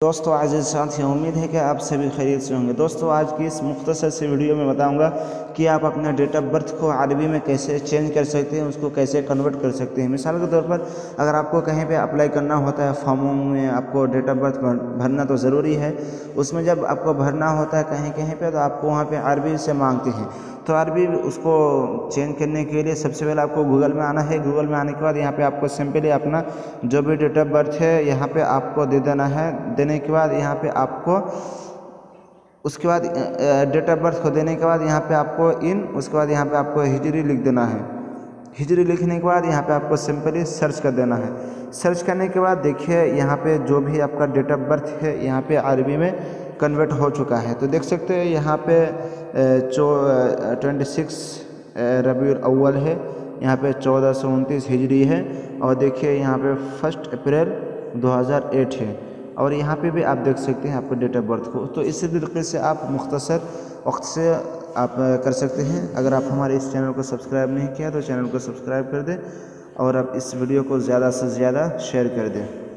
दोस्तों आज़ीज़ साथियों, उम्मीद है कि आप सभी खैरियत से होंगे। दोस्तों आज की इस मुख्तसर सी वीडियो में बताऊंगा कि आप अपना डेट ऑफ बर्थ को अरबी में कैसे चेंज कर सकते हैं, उसको कैसे कन्वर्ट कर सकते हैं। मिसाल के तौर पर अगर आपको कहीं पे अप्लाई करना होता है, फॉर्मों में आपको डेट ऑफ बर्थ भरना तो ज़रूरी है। उसमें जब आपको भरना होता है कहीं कहीं पर तो आपको वहाँ पर अरबी से मांगते हैं। तो अरबी उसको चेंज करने के लिए सबसे पहले आपको गूगल में आना है। गूगल में आने के बाद यहाँ पे आपको सिंपली अपना जो भी डेट ऑफ बर्थ है यहाँ पे आपको दे देना है। देने के बाद यहाँ पे आपको उसके बाद डेट ऑफ बर्थ को देने के बाद यहाँ पे आपको उसके बाद यहाँ पे आपको हिजरी लिख देना है। हिजरी लिखने के बाद यहाँ पे आपको सिंपली सर्च कर देना है। सर्च करने के बाद देखिए यहाँ पे जो भी आपका डेट ऑफ बर्थ है यहाँ पे अरबी में कन्वर्ट हो चुका है। तो देख सकते हैं यहाँ पे 26 रबीउल अव्वल है, यहाँ पे 1429 हिजरी है और देखिए यहाँ पे 1 अप्रैल 2008 है और यहाँ पे भी आप देख सकते हैं आपके डेट ऑफ बर्थ को। तो इसी तरीके से आप मुख्तसर वक्त से आप कर सकते हैं। अगर आप हमारे इस चैनल को सब्सक्राइब नहीं किया तो चैनल को सब्सक्राइब कर दें और आप इस वीडियो को ज़्यादा से ज़्यादा शेयर कर दें।